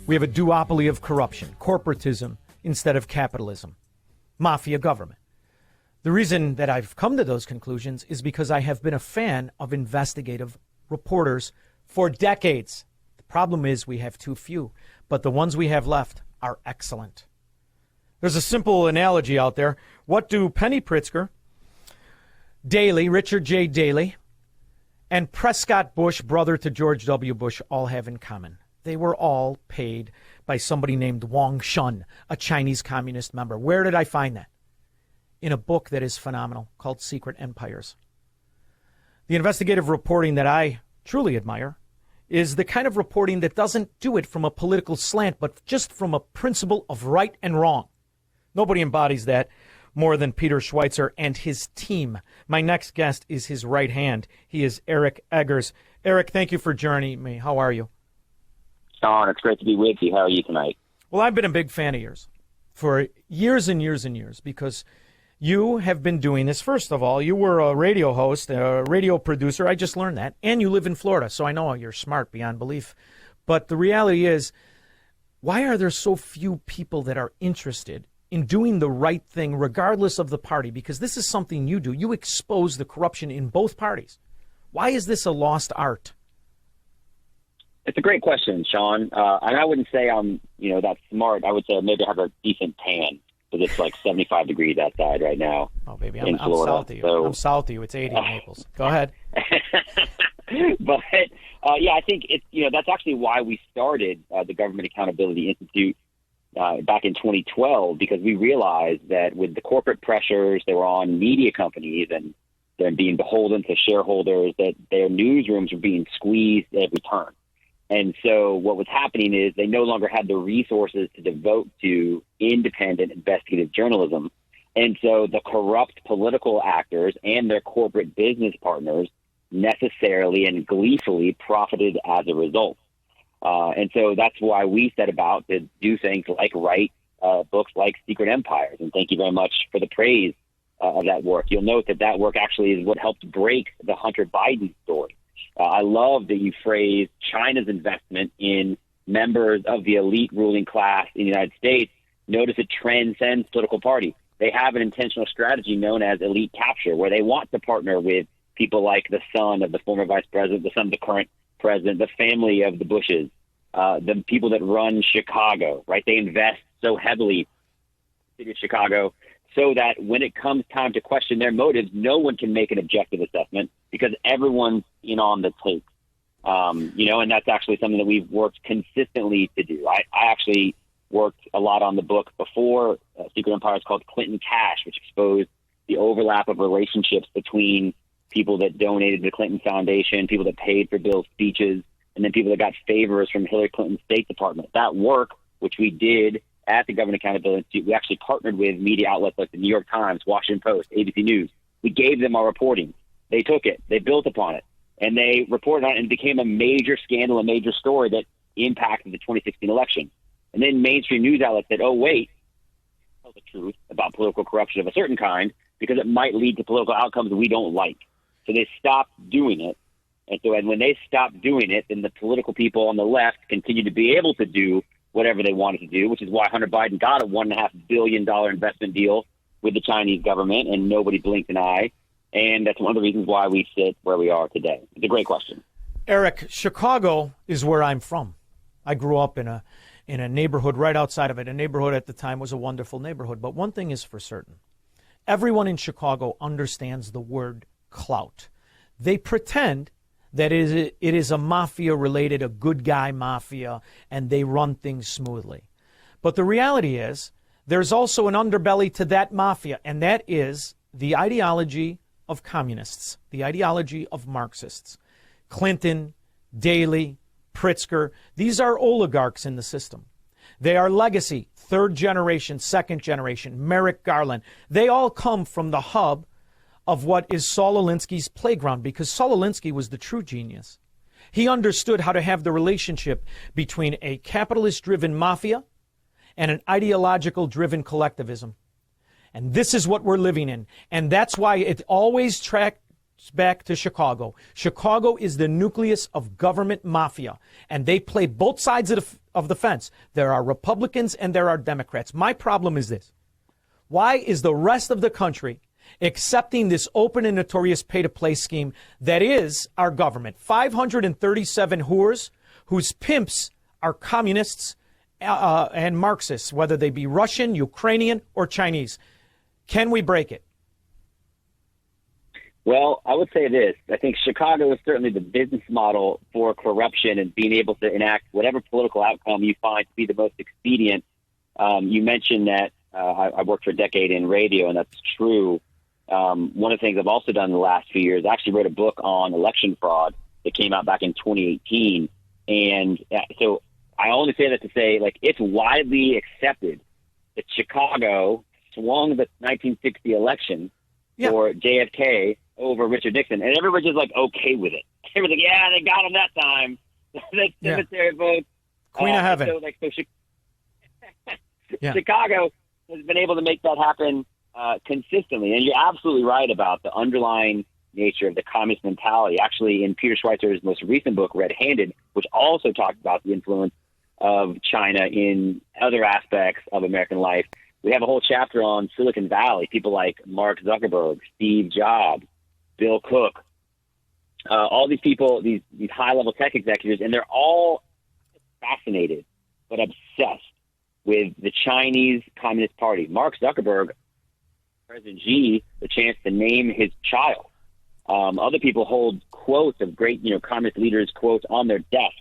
We have a duopoly of corruption, corporatism instead of capitalism, mafia government. The reason that I've come to those conclusions is because I have been a fan of investigative reporters for decades. The problem is we have too few, but the ones we have left are excellent. There's a simple analogy out there. What do Penny Pritzker, Daley, Richard J. Daley, and Prescott Bush, brother to George W. Bush, all have in common? They were all paid by somebody named Wang Shun, a Chinese communist member. Where did I find that? In a book that is phenomenal called Secret Empires. The investigative reporting that I truly admire is the kind of reporting that doesn't do it from a political slant, but just from a principle of right and wrong. Nobody embodies that more than Peter Schweitzer and his team. My next guest is his right hand. He is Eric Eggers. Eric, thank you for joining me. How are you? Shaun, it's great to be with you. How are you tonight? Well, I've been a big fan of yours for years and years and years because you have been doing this. First of all, you were a radio host, a radio producer. I just learned that. And you live in Florida, so I know you're smart beyond belief. But the reality is, why are there so few people that are interested in doing the right thing regardless of the party? Because this is something you do. You expose the corruption in both parties. Why is this a lost art? It's a great question, Shaun. And I wouldn't say I'm, that smart. I would say maybe I have a decent tan because it's like 75 degrees outside right now. Oh, baby, I'm south of you. So, I'm south of you. It's 80 in Naples. Go ahead. But, I think it's, that's actually why we started the Government Accountability Institute back in 2012, because we realized that with the corporate pressures that were on media companies and they're being beholden to shareholders, that their newsrooms were being squeezed at every turn. And so what was happening is they no longer had the resources to devote to independent investigative journalism. And so the corrupt political actors and their corporate business partners necessarily and gleefully profited as a result. And so that's why we set about to do things like write books like Secret Empires. And thank you very much for the praise of that work. You'll note that work actually is what helped break the Hunter Biden story. I love that you phrased China's investment in members of the elite ruling class in the United States. Notice it transcends political party. They have an intentional strategy known as elite capture, where they want to partner with people like the son of the former vice president, the son of the current president, the family of the Bushes, the people that run Chicago, right? They invest so heavily in the city of Chicago so that when it comes time to question their motives, no one can make an objective assessment because everyone's in on the take. And that's actually something that we've worked consistently to do. I actually worked a lot on the book before Secret Empires called Clinton Cash, which exposed the overlap of relationships between people that donated to the Clinton Foundation, people that paid for Bill's speeches, and then people that got favors from Hillary Clinton's State Department. That work, which we did at the Government Accountability Institute, we actually partnered with media outlets like the New York Times, Washington Post, ABC News. We gave them our reporting. They took it. They built upon it. And they reported on it and it became a major scandal, a major story that impacted the 2016 election. And then mainstream news outlets said, oh, wait, tell the truth about political corruption of a certain kind because it might lead to political outcomes we don't like. So they stopped doing it. And so when they stopped doing it, then the political people on the left continued to be able to do whatever they wanted to do, which is why Hunter Biden got a $1.5 billion investment deal with the Chinese government, and nobody blinked an eye. And that's one of the reasons why we sit where we are today. It's a great question. Eric, Chicago is where I'm from. I grew up in a neighborhood right outside of it. A neighborhood at the time was a wonderful neighborhood. But one thing is for certain. Everyone in Chicago understands the word clout. They pretend that it is a mafia-related, a good guy mafia, and they run things smoothly. But the reality is there's also an underbelly to that mafia, and that is the ideology of communists, the ideology of Marxists. Clinton, Daley, Pritzker, these are oligarchs in the system. They are legacy, third generation, second generation, Merrick Garland. They all come from the hub of what is Saul Alinsky's playground, because Saul Alinsky was the true genius. He understood how to have the relationship between a capitalist-driven mafia and an ideological-driven collectivism. And this is what we're living in. And that's why it always back to Chicago. Chicago is the nucleus of government mafia, and they play both sides of the fence. There are Republicans and there are Democrats. My problem is this. Why is the rest of the country accepting this open and notorious pay-to-play scheme that is our government? 537 whores whose pimps are communists and Marxists, whether they be Russian, Ukrainian, or Chinese. Can we break it? Well, I would say this. I think Chicago is certainly the business model for corruption and being able to enact whatever political outcome you find to be the most expedient. You mentioned that I worked for a decade in radio, and that's true. One of the things I've also done in the last few years, I actually wrote a book on election fraud that came out back in 2018. And so I only say that to say, like, it's widely accepted that Chicago swung the 1960 election for JFK over Richard Nixon, and everybody's just like okay with it. Everyone's like, yeah, they got him that time. That's cemetery vote. Queen of heaven. Chicago has been able to make that happen consistently, and you're absolutely right about the underlying nature of the communist mentality. Actually, in Peter Schweitzer's most recent book, Red Handed, which also talks about the influence of China in other aspects of American life, we have a whole chapter on Silicon Valley, people like Mark Zuckerberg, Steve Jobs, Bill Cook, all these people, these high-level tech executives, and they're all fascinated but obsessed with the Chinese Communist Party. Mark Zuckerberg, President Xi, the chance to name his child. Other people hold quotes of great, communist leaders' quotes on their desk.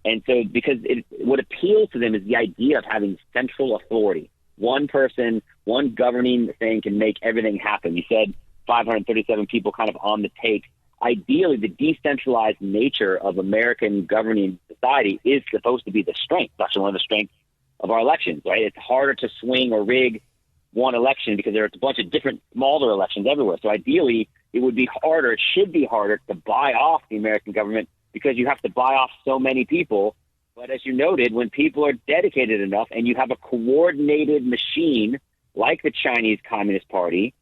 And so because what appeals to them is the idea of having central authority. One person, one governing thing can make everything happen. You said 537 people kind of on the take. Ideally, the decentralized nature of American governing society is supposed to be the strength. It's actually one of the strengths of our elections, right? It's harder to swing or rig one election because there's a bunch of different smaller elections everywhere. So ideally, it would be harder, it should be harder to buy off the American government because you have to buy off so many people. But as you noted, when people are dedicated enough and you have a coordinated machine like the Chinese Communist Party,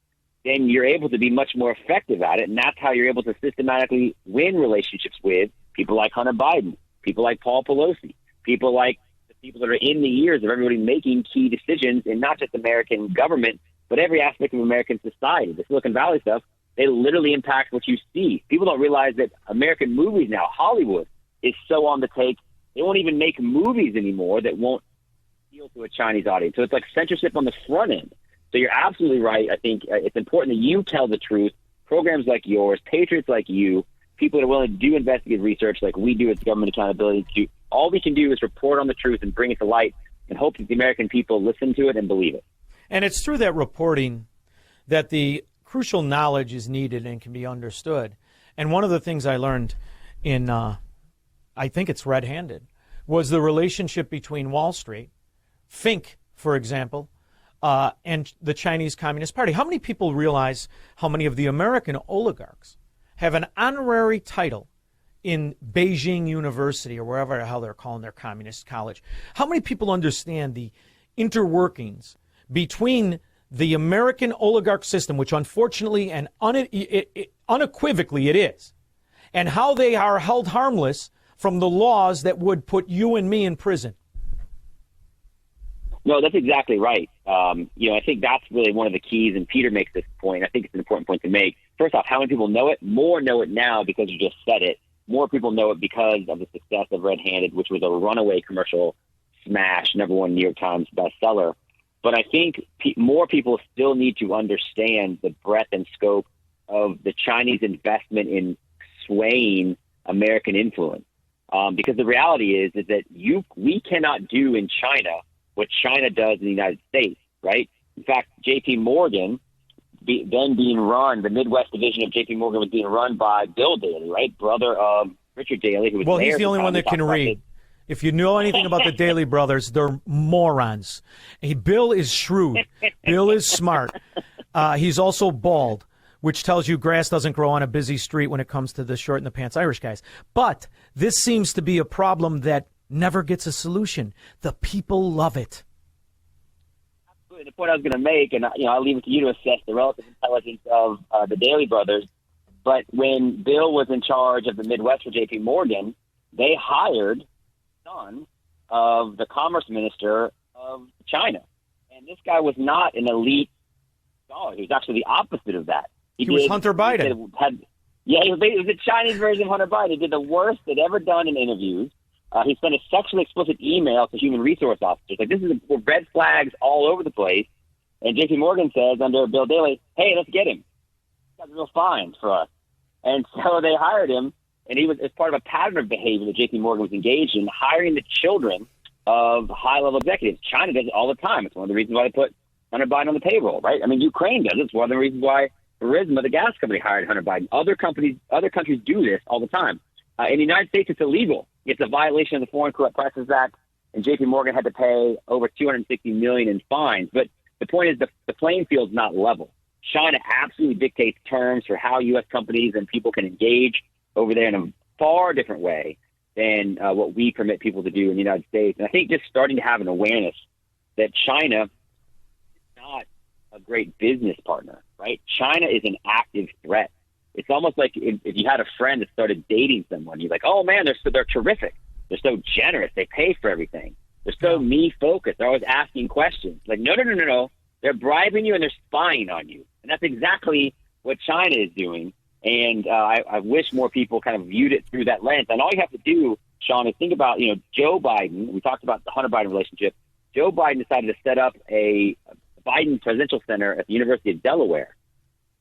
then you're able to be much more effective at it. And that's how you're able to systematically win relationships with people like Hunter Biden, people like Paul Pelosi, people like the people that are in the ears of everybody making key decisions in not just American government, but every aspect of American society. The Silicon Valley stuff, they literally impact what you see. People don't realize that American movies now, Hollywood, is so on the take. They won't even make movies anymore that won't appeal to a Chinese audience. So it's like censorship on the front end. So you're absolutely right. I think it's important that you tell the truth. Programs like yours, patriots like you, people that are willing to do investigative research like we do at the Government Accountability Institute, all we can do is report on the truth and bring it to light and hope that the American people listen to it and believe it. And it's through that reporting that the crucial knowledge is needed and can be understood. And one of the things I learned in, I think it's Red Handed, was the relationship between Wall Street, Fink, for example, and the Chinese Communist Party. How many people realize how many of the American oligarchs have an honorary title in Beijing University or wherever the hell they're calling their communist college? How many people understand the interworkings between the American oligarch system, which unfortunately and unequivocally it is, and how they are held harmless from the laws that would put you and me in prison? No, that's exactly right. I think that's really one of the keys, and Peter makes this point. I think it's an important point to make. First off, how many people know it? More know it now because you just said it. More people know it because of the success of Red Handed, which was a runaway commercial smash, #1 New York Times bestseller. But I think more people still need to understand the breadth and scope of the Chinese investment in swaying American influence. Because the reality is that we cannot do in China what China does in the United States, right? In fact, J.P. Morgan, then being run, the Midwest division of J.P. Morgan was being run by Bill Daley, right? Brother of Richard Daley, who was well, he's the only one that can read. If you know anything about the Daley brothers, they're morons. Bill is shrewd. Bill is smart. He's also bald, which tells you grass doesn't grow on a busy street when it comes to the short in the pants Irish guys. But this seems to be a problem that never gets a solution. The people love it. Absolutely. The point I was going to make, and I'll leave it to you to assess the relative intelligence of the Daley brothers. But when Bill was in charge of the Midwest for J.P. Morgan, they hired the son of the commerce minister of China. And this guy was not an elite scholar. He was actually the opposite of that. He was Hunter Biden. He was the Chinese version of Hunter Biden. He did the worst they'd ever done in interviews. He sent a sexually explicit email to human resource officers. Like, this is red flags all over the place. And J.P. Morgan says under Bill Daley, hey, let's get him. He's got real fines for us. And so they hired him, and he was as part of a pattern of behavior that J.P. Morgan was engaged in, hiring the children of high-level executives. China does it all the time. It's one of the reasons why they put Hunter Biden on the payroll, right? I mean, Ukraine does it. It's one of the reasons why Burisma, the gas company, hired Hunter Biden. Other countries do this all the time. In the United States, it's illegal. It's a violation of the Foreign Corrupt Practices Act, and J.P. Morgan had to pay over $260 million in fines. But the point is the playing field's not level. China absolutely dictates terms for how U.S. companies and people can engage over there in a far different way than what we permit people to do in the United States. And I think just starting to have an awareness that China is not a great business partner, right? China is an active threat. It's almost like if you had a friend that started dating someone, you're like, oh, man, they're terrific. They're so generous. They pay for everything. They're so me-focused. They're always asking questions. Like, no. They're bribing you and they're spying on you. And that's exactly what China is doing. And I wish more people kind of viewed it through that lens. And all you have to do, Shaun, is think about, Joe Biden. We talked about the Hunter-Biden relationship. Joe Biden decided to set up a Biden Presidential Center at the University of Delaware.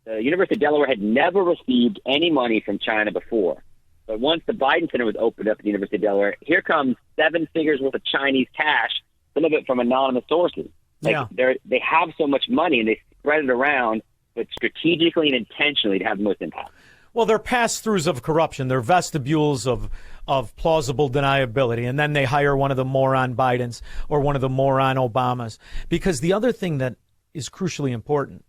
The University of Delaware had never received any money from China before. But once the Biden Center was opened up at the University of Delaware, here comes 7 figures worth of Chinese cash, some of it from anonymous sources. They have so much money and they spread it around, but strategically and intentionally to have the most impact. Well, they're pass-throughs of corruption. They're vestibules of plausible deniability. And then they hire one of the moron Bidens or one of the moron Obamas. Because the other thing that is crucially important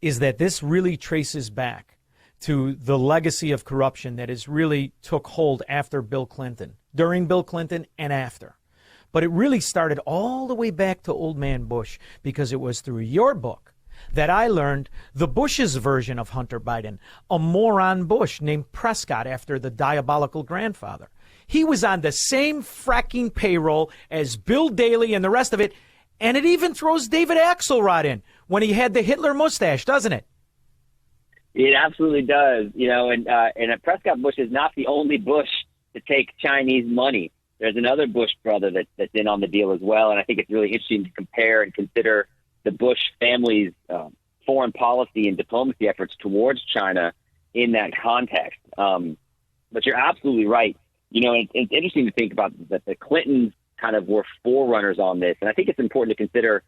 is that this really traces back to the legacy of corruption that is really took hold after Bill Clinton, during Bill Clinton and after. But it really started all the way back to Old Man Bush, because it was through your book that I learned the Bush's version of Hunter Biden, a moron Bush named Prescott after the diabolical grandfather. He was on the same fracking payroll as Bill Daley and the rest of it, and it even throws David Axelrod in when he had the Hitler mustache, doesn't it? It absolutely does, and Prescott Bush is not the only Bush to take Chinese money. There's another Bush brother that's in on the deal as well, and I think it's really interesting to compare and consider the Bush family's foreign policy and diplomacy efforts towards China in that context. But you're absolutely right. It's interesting to think about that the Clintons kind of were forerunners on this, and I think it's important to consider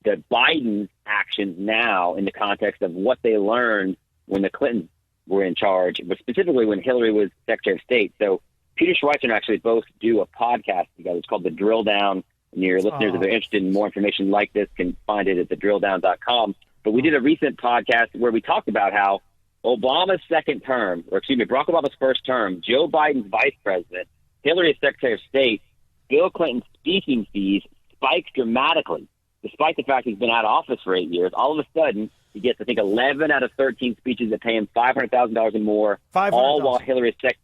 the Biden actions now in the context of what they learned when the Clintons were in charge, but specifically when Hillary was Secretary of State. So Peter Schweizer and actually both do a podcast together. It's called The Drill Down. And your listeners, if they're interested in more information like this, can find it at thedrilldown.com. But we did a recent podcast where we talked about how Obama's second term, Barack Obama's first term, Joe Biden's vice president, Hillary as Secretary of State, Bill Clinton's speaking fees spiked dramatically. Despite the fact he's been out of office for 8 years, all of a sudden he gets, I think, 11 out of 13 speeches that pay him $500,000 or more, all while Hillary is Secretary.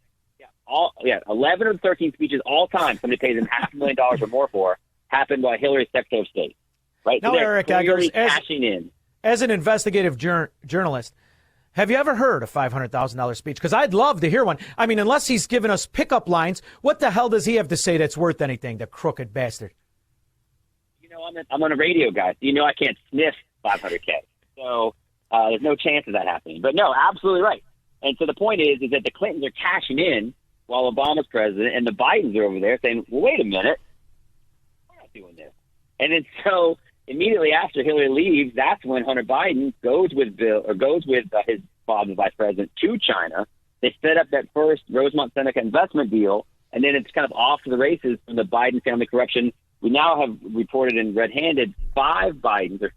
11 of the 13 speeches all time somebody pays him $500,000 or more for happened while Hillary is Secretary of State. Right? Now, so Eric Eggers, cashing in. As an investigative journalist, have you ever heard a $500,000 speech? Because I'd love to hear one. I mean, unless he's given us pickup lines, what the hell does he have to say that's worth anything, the crooked bastard? I'm on a radio guy. So I can't sniff $500K. So there's no chance of that happening. But no, absolutely right. And so the point is that the Clintons are cashing in while Obama's president, and the Bidens are over there saying, well, wait a minute, we're not doing this. And then so immediately after Hillary leaves, that's when Hunter Biden goes with his father's vice president to China. They set up that first Rosemont Seneca investment deal, and then it's kind of off to the races from the Biden family corruption. We now have reported in red-handed 5 Bidens, or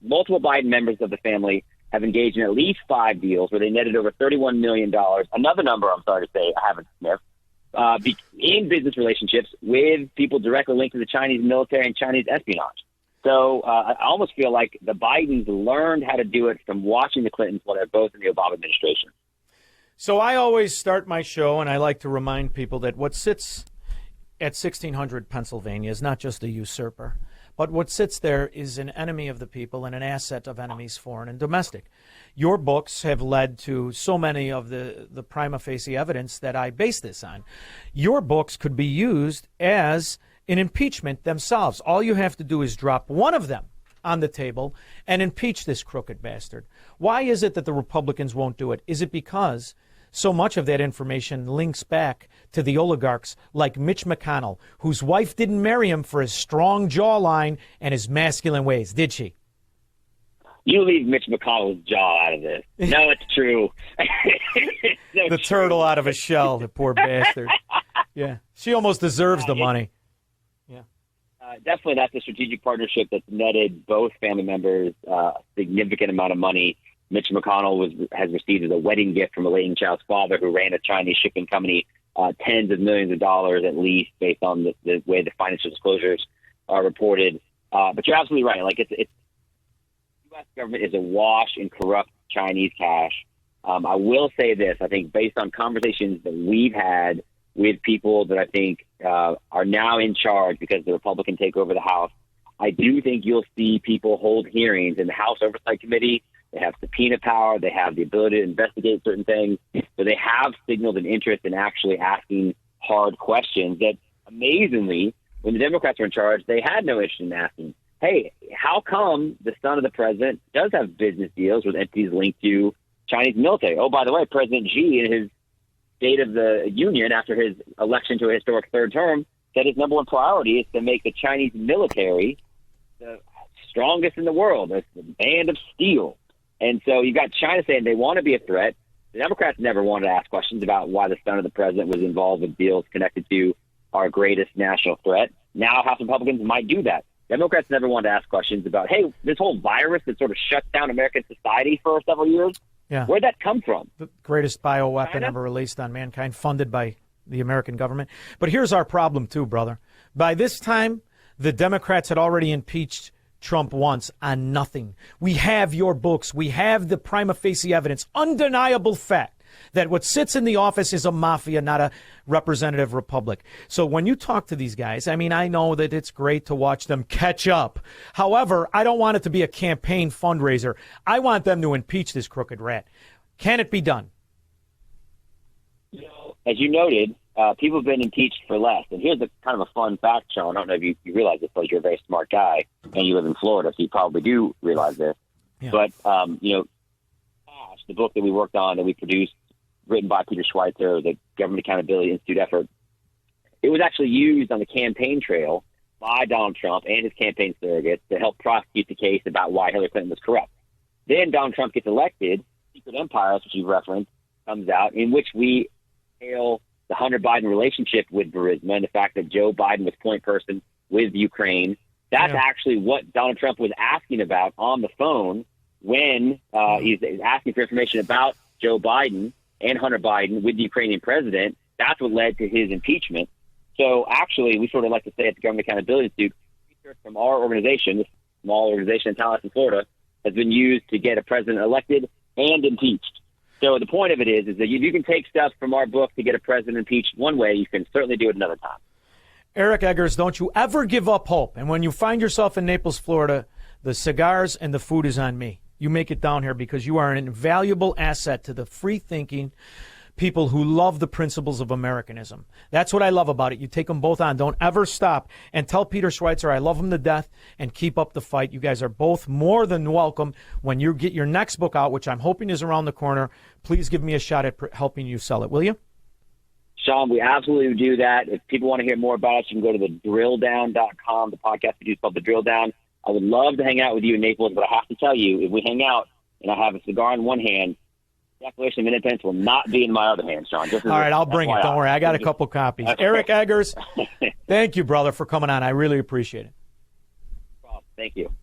multiple Biden members of the family have engaged in at least 5 deals where they netted over $31 million. Another number, I'm sorry to say, I haven't sniffed, in business relationships with people directly linked to the Chinese military and Chinese espionage. So I almost feel like the Bidens learned how to do it from watching the Clintons while they're both in the Obama administration. So I always start my show, and I like to remind people that what sits at 1600 Pennsylvania is not just a usurper, but what sits there is an enemy of the people and an asset of enemies, foreign and domestic. Your books have led to so many of the prima facie evidence that I base this on. Your books could be used as an impeachment themselves. All you have to do is drop one of them on the table and impeach this crooked bastard. Why is it that the Republicans won't do it? Is it because so much of that information links back to the oligarchs like Mitch McConnell, whose wife didn't marry him for his strong jawline and his masculine ways, did she? You leave Mitch McConnell's jaw out of this. No, it's true. The turtle out of a shell, the poor bastard. Yeah, she almost deserves the money. Yeah, definitely that's a strategic partnership that's netted both family members a significant amount of money. Mitch McConnell has received as a wedding gift from a Leighton Child's father, who ran a Chinese shipping company, tens of millions of dollars at least, based on the way the financial disclosures are reported. But you're absolutely right. Like it's the U.S. government is awash in corrupt Chinese cash. I will say this: I think based on conversations that we've had with people that I think are now in charge because the Republican take over the House, I do think you'll see people hold hearings in the House Oversight Committee. They have subpoena power. They have the ability to investigate certain things. So they have signaled an interest in actually asking hard questions that, amazingly, when the Democrats were in charge, they had no interest in asking. Hey, how come the son of the president does have business deals with entities linked to Chinese military? Oh, by the way, President Xi, in his State of the Union after his election to a historic third term, said his number one priority is to make the Chinese military the strongest in the world. It's the band of steel. And so you've got China saying they want to be a threat. The Democrats never wanted to ask questions about why the son of the president was involved with deals connected to our greatest national threat. Now House Republicans might do that. Democrats never wanted to ask questions about, hey, this whole virus that sort of shuts down American society for several years, where'd that come from? The greatest bioweapon ever released on mankind, funded by the American government. But here's our problem, too, brother. By this time, the Democrats had already impeached Trump once on nothing. We have your books. We have the prima facie evidence, undeniable fact that what sits in the office is a mafia, not a representative republic. So when you talk to these guys, I mean, I know that it's great to watch them catch up. However, I don't want it to be a campaign fundraiser. I want them to impeach this crooked rat. Can it be done? As you noted, people have been impeached for less. And here's a kind of a fun fact, Shaun. I don't know if you realize this, because you're a very smart guy and you live in Florida, so you probably do realize this. Yeah. But, the book that we worked on, that we produced, written by Peter Schweitzer, the Government Accountability Institute effort, it was actually used on the campaign trail by Donald Trump and his campaign surrogates to help prosecute the case about why Hillary Clinton was corrupt. Then Donald Trump gets elected, Secret Empires, which you've referenced, comes out, in which we hail the Hunter Biden relationship with Burisma and the fact that Joe Biden was point person with Ukraine. That's actually what Donald Trump was asking about on the phone when he's asking for information about Joe Biden and Hunter Biden with the Ukrainian president. That's what led to his impeachment. So actually, we sort of like to say at the Government Accountability Institute, research from our organization, this small organization in Tallahassee, Florida, has been used to get a president elected and impeached. So the point of it is that you can take stuff from our book to get a president impeached one way. You can certainly do it another time. Eric Eggers, don't you ever give up hope. And when you find yourself in Naples, Florida, the cigars and the food is on me. You make it down here because you are an invaluable asset to the free-thinking people who love the principles of Americanism. That's what I love about it. You take them both on. Don't ever stop. And tell Peter Schweitzer I love him to death, and keep up the fight. You guys are both more than welcome. When you get your next book out, which I'm hoping is around the corner, please give me a shot at helping you sell it, will you? Shaun, we absolutely do that. If people want to hear more about us, you can go to thedrilldown.com. The podcast we do is called The Drill Down. I would love to hang out with you in Naples, but I have to tell you, if we hang out and I have a cigar in one hand, Declaration of Independence will not be in my other hand, Shaun. All right, I'll bring it. Don't worry. I got a couple copies. Okay. Eric Eggers, thank you, brother, for coming on. I really appreciate it. Thank you.